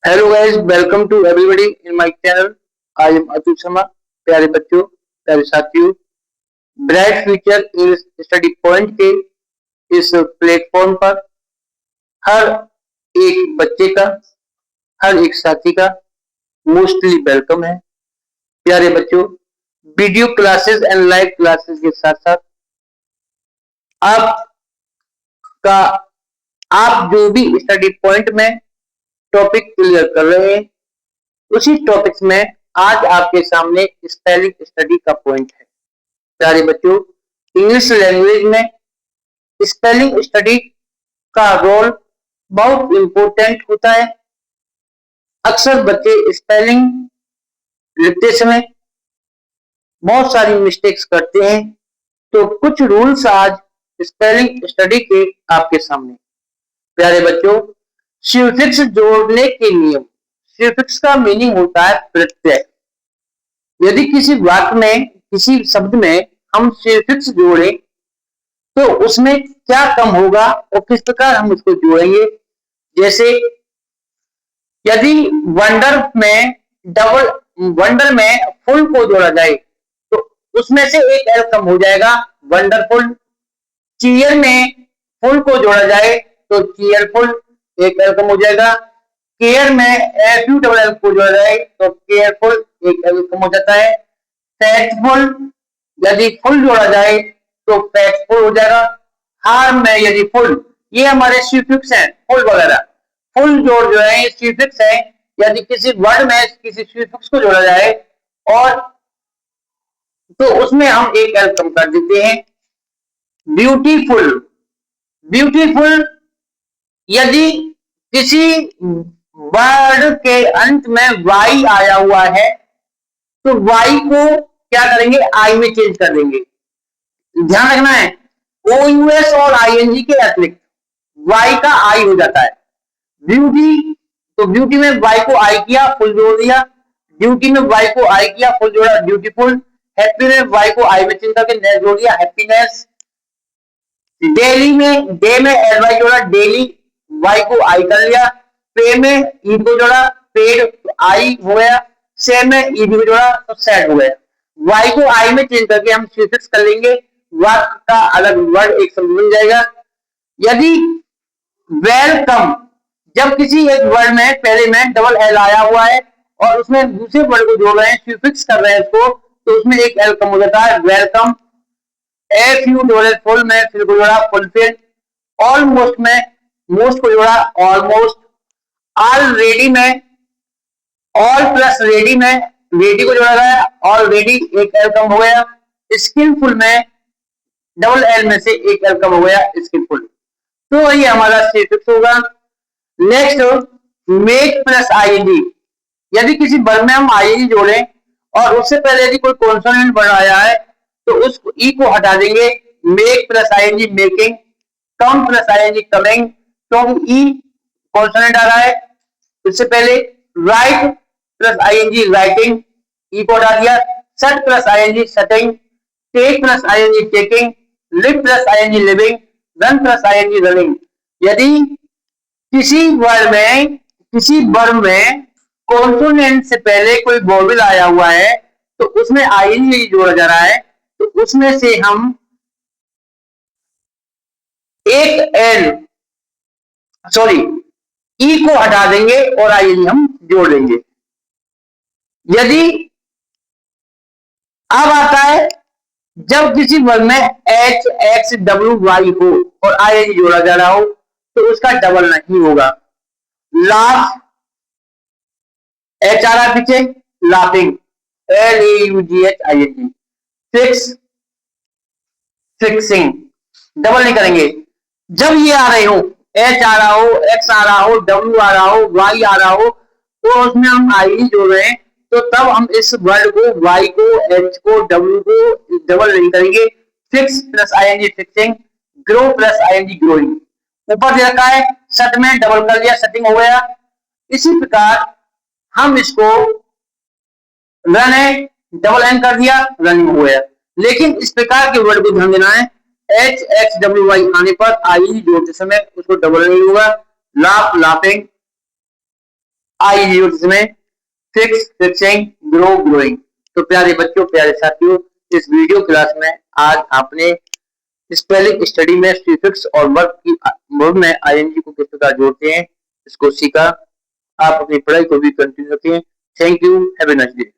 Hello guys, welcome to everybody in my channel. I am Atul Sharma. प्यारे बच्चों, प्यारे साथियों, bright future in study point के इस प्लेटफॉर्म पर हर एक बच्चे का, हर एक साथी का मोस्टली वेलकम है। प्यारे बच्चों, video classes and live classes के साथ साथ आपका आप जो भी स्टडी पॉइंट में टॉपिक क्लियर कर रहे हैं, उसी टॉपिक्स में आज आपके सामने स्पेलिंग स्टडी का पॉइंट है। प्यारे बच्चों, इंग्लिश लैंग्वेज में स्पेलिंग स्टडी का रोल बहुत इंपॉर्टेंट होता है। अक्सर बच्चे स्पेलिंग लिखते समय बहुत सारी मिस्टेक्स करते हैं, तो कुछ रूल्स आज स्पेलिंग स्टडी के आपके सामने। प्यारे बच्चों, सिफिक्स जोड़ने के नियम। सिफिक्स का मीनिंग होता है प्रत्यय। यदि किसी वाक्य में, किसी शब्द में हम सिफिक्स जोड़े तो उसमें क्या कम होगा और किस प्रकार हम उसको जोड़ेंगे। जैसे यदि वंडर में फुल को जोड़ा जाए तो उसमें से एक एल कम हो जाएगा, वंडरफुल। चीयर में फुल को जोड़ा जाए तो चीयरफुल, एक एल कम हो जाएगा। केयर में एफ यू डबल एल को जोड़ा जाए तो केयरफुल, एक एल कम हो जाता है। फैक्टफुल, यदि फुल जोड़ा जाए तो फैक्टफुल हो जाएगा। हार्म में यदि फुल, ये हमारे सिफिक्स हैं, फुल वगैरह। फुल जोड़ जो है सिफिक्स है। यदि किसी वर्ड में किसी सिफिक्स को जोड़ा जाए और तो उसमें हम एक एल कम कर देते हैं। ब्यूटीफुल, ब्यूटीफुल यदि किसी वर्ड के अंत में वाई आया हुआ है तो वाई को क्या करेंगे, आई में चेंज कर देंगे। ध्यान रखना है, ओ यूएस और आईएनजी के अतिरिक्त वाई का आई हो जाता है। ब्यूटी, तो ब्यूटी में वाई को आई किया, फुल जोड़ दिया। ड्यूटी में वाई को आई किया, फुल जोड़ा, ड्यूटीफुल। हैप्पी में वाई को आई में चेंज करके नेस जोड़ दिया, हैप्पीनेस। डेली में डे में एल वाई जोड़ा, डेली, वाई को आई कर लिया। पे में ईद को जोड़ा, पेड, आई हो गया। से में ईद को जोड़ा तो सैड हो गया। वाई को आई में चेंज करके हम सिफिक्स कर लेंगे, वाक्य का अलग वर्ड एक शब्द बन जाएगा। यदि वेलकम, जब किसी एक वर्ड में पहले में डबल एल आया हुआ है और उसमें दूसरे वर्ड को जोड़ रहे हैं, सिफिक्स कर रहे हैं इसको, तो उसमें एक एल कम हो जाता है, welcome. F U double L full में फिर को जोड़ा, फुलफिल। ऑलमोस्ट में मोस्ट को जोड़ा, ऑलमोस्ट। ऑलरेडी में ऑल प्लस रेडी में रेडी को जोड़ा गया, ऑलरेडी, एक एल कम हो गया। स्किलफुल में डबल एल में से एक एल कम हो गया, स्किलफुल। तो ये हमारा सिफिक्स होगा। Next, make plus ING. यदि किसी वर्ड में हम आईएनजी जोड़ें और उससे पहले यदि कोई कॉन्सोनेंट वर्ड आया है तो उस ई को हटा देंगे। Make plus ING making, come plus ING coming, क्योंकि ई कॉन्सोनेंट आ रहा है इससे पहले। Write plus ING writing, E को हटा दिया। Set plus ING setting, take plus ING taking, live plus ING living, run plus ING running. यदि किसी वर्ड में कॉन्सोनेंट से पहले कोई वोवेल आया हुआ है तो उसमें आईएनजी जोड़ा जा रहा है, तो उसमें से हम एक एल सॉरी ई को हटा देंगे और आईएनजी हम जोड़ देंगे। यदि अब आता है जब किसी वर्ड में एच एक्स डब्ल्यू वाई हो और आईएनजी जोड़ा जा रहा हो तो उसका डबल नहीं होगा। लाफ, एच आ रहा पीछे, laughing, L A U G H I N G. Fix, fixing, double नहीं करेंगे। जब ये आ रहे हो, एच आ रहा हो, एक्स आ रहा हो, डब्ल्यू आ रहा हो, वाई आ रहा हो, तो उसमें हम आई जोड़ रहे हैं, तो तब हम इस वर्ड को, वाई को, एच को, डब्ल्यू को डबल नहीं करेंगे। Fix plus ING fixing, grow plus ING growing. ऊपर दे रखा है, सेट में डबल कर लिया, सेटिंग हो गया। इसी प्रकार हम इसको रन है, डबल एन कर दिया, रनिंग हो गया। लेकिन इस प्रकार के वर्ड को ध्यान देना है, एच एक्स डब्ल्यू वाई आने पर आई जोड़ते समय उसको डबल नहीं होगा। Laugh, laughing. आई यूज में फिक्स, फिक्सिंग, ग्रो, ग्रोइंग। तो प्यारे बच्चों, प्यारे साथियों, इस वीडियो क्लास में आज आपने स्पेलिंग स्टडी में प्रीफिक्स और वर्ब में आईएनजी को किस प्रकार जोड़ते हैं इसको सीखा। आप अपनी पढ़ाई को भी कंटिन्यू रखें। Thank you, have a nice day.